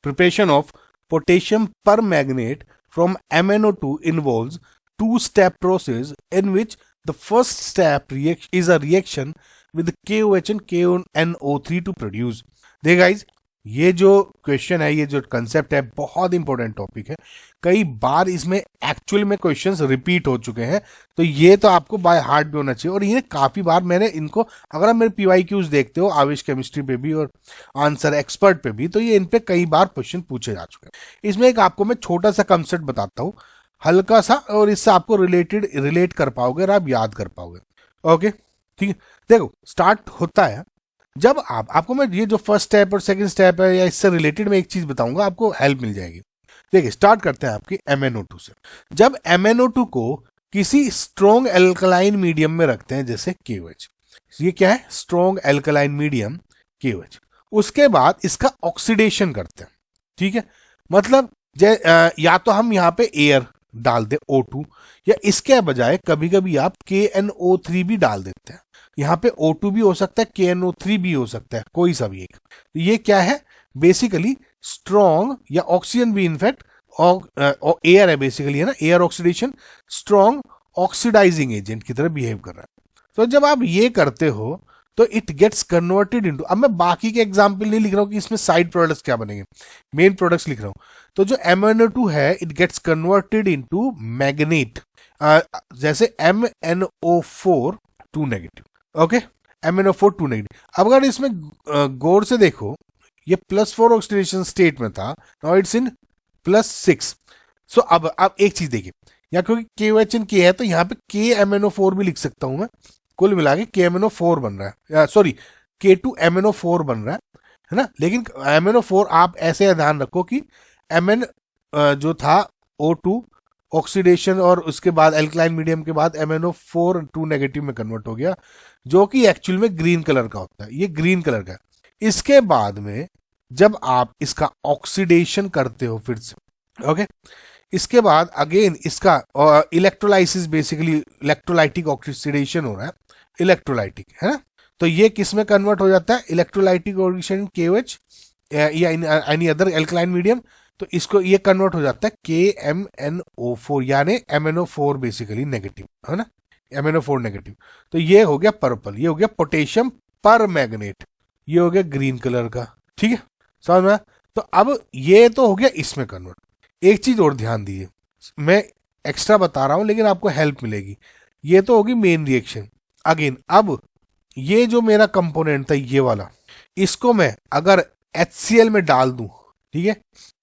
Preparation of potassium permanganate from MnO2 involves two-step process in which the first step is a reaction with KOH and KNO3 to produce. देखिए guys, ये जो question है, ये जो concept है, बहुत important topic है. कई बार इसमें एक्चुअल में क्वेश्चंस रिपीट हो चुके हैं, तो ये तो आपको बाय हार्ट भी होना चाहिए. और ये काफी बार मैंने इनको, अगर आप मेरे PYQs देखते हो आवेश केमिस्ट्री पे भी और आंसर एक्सपर्ट पे भी, तो ये इन पे कई बार क्वेश्चन पूछे जा चुके हैं. इसमें एक आपको मैं छोटा सा कंसेप्ट बताता हूँ, हल्का सा, और इससे आपको रिलेट कर पाओगे और आप याद कर पाओगे. ओके, ठीक है. देखो, स्टार्ट होता है जब आपको मैं ये जो फर्स्ट स्टेप और सेकंड स्टेप है या इससे रिलेटेड मैं एक चीज बताऊंगा, आपको हेल्प मिल जाएगी. देखिए, स्टार्ट करते हैं आपकी MnO2 से. जब MnO2 को किसी स्ट्रॉन्ग एल्कलाइन मीडियम में रखते हैं, जैसे KOH, ये क्या है, स्ट्रॉन्ग एल्कलाइन मीडियम KOH, उसके बाद इसका ऑक्सीडेशन करते हैं. ठीक है, मतलब या तो हम यहाँ पे एयर डाल दे O2, या इसके बजाय कभी कभी आप KNO3 भी डाल देते हैं. यहाँ पे O2 भी हो सकता है, KNO3 भी हो सकता है, कोई सा भी एक. ये क्या है, बेसिकली स्ट्रॉन्ग, या ऑक्सीजन भी इनफैक्ट एयर है बेसिकली, है ना, air oxidation, strong oxidizing agent की तरह बिहेव कर रहा है. तो जब आप ये करते हो तो इट गेट्स कन्वर्टेड इनटू, अब मैं बाकी के एग्जांपल नहीं लिख रहा हूँ कि इसमें साइड प्रोडक्ट्स क्या बनेंगे, मेन प्रोडक्ट्स लिख रहा हूँ. तो जो MnO2 है, it gets converted into manganate, जैसे MnO4 2 negative. Okay, MnO4 2 negative. अब अगर इसमें गौर से देखो, ये +4 ऑक्सीडेशन स्टेट में था, नाउ इट्स इन +6. सो अब एक चीज देखिए, या क्योंकि KOH and K है तो यहाँ पे KMnO4 भी लिख सकता हूं मैं. कुल मिला के KMnO4 बन रहा है, सॉरी K2MnO4 बन रहा है ना. लेकिन MnO4 आप ऐसे ध्यान रखो कि Mn जो था O2 ऑक्सीडेशन और उसके बाद एल्कलाइन मीडियम के बाद MnO4 2 नेगेटिव में कन्वर्ट हो गया, जो कि एक्चुअल में ग्रीन कलर का होता है. ये ग्रीन कलर का है. इसके बाद में जब आप इसका ऑक्सीडेशन करते हो फिर से, ओके, इसके बाद अगेन इसका इलेक्ट्रोलाइसिस, बेसिकली इलेक्ट्रोलाइटिक ऑक्सीडेशन हो रहा है, इलेक्ट्रोलाइटिक, है ना. तो ये किस में कन्वर्ट हो जाता है, इलेक्ट्रोलाइटिक ऑक्सीडेशन KOH या एनी अदर एल्कलाइन मीडियम. तो इसको ये कन्वर्ट हो जाता है KMnO4, यानी MnO4 बेसिकली नेगेटिव, है ना, MnO4 नेगेटिव. तो ये हो गया पर्पल, ये हो गया पोटेशियम परमैंगनेट, ये हो गया ग्रीन कलर का. ठीक है, समझ में. तो अब ये तो हो गया इसमें कन्वर्ट. एक चीज और ध्यान दीजिए, मैं एक्स्ट्रा बता रहा हूं लेकिन आपको हेल्प मिलेगी. ये तो होगी मेन रिएक्शन. अगेन अब ये जो मेरा कंपोनेंट था, ये वाला, इसको मैं अगर HCl में डाल दूं, ठीक है,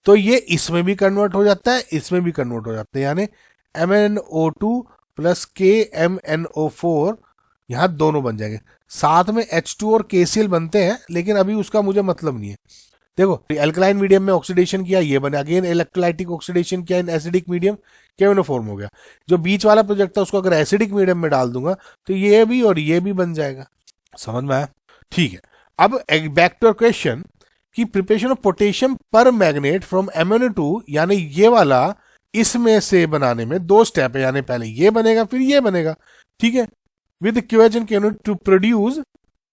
तो ये इसमें भी कन्वर्ट हो जाता है, इसमें भी कन्वर्ट हो जाता है, यानी MnO2 + KMnO4, यहां दोनों बन जाएंगे. साथ में H2 और KCl बनते हैं, लेकिन अभी उसका मुझे मतलब नहीं है. देखो, एल्कलाइन मीडियम में ऑक्सीडेशन किया, ये बने. अगेन इलेक्ट्रोलाइटिक ऑक्सीडेशन किया इन एसिडिक मीडियम, KMnO4 हो गया. जो बीच वाला प्रोजेक्ट था, उसको अगर एसिडिक मीडियम में डाल दूंगा तो ये भी और ये भी बन जाएगा. समझ में आया? ठीक है. अब बैक टू क्वेश्चन कि preparation of potassium permanganate from MnO2, यानी ये वाला, इसमें से बनाने में 2 स्टेप है, यानी पहले ये बनेगा फिर ये बनेगा. ठीक है, with KOH and KNO to produce,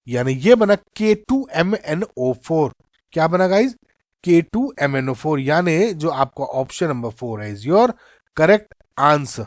यानी ये बना K2MnO4. क्या बना गाइज? K2MnO4, यानी जो आपका ऑप्शन नंबर 4 है इज योर करेक्ट आंसर.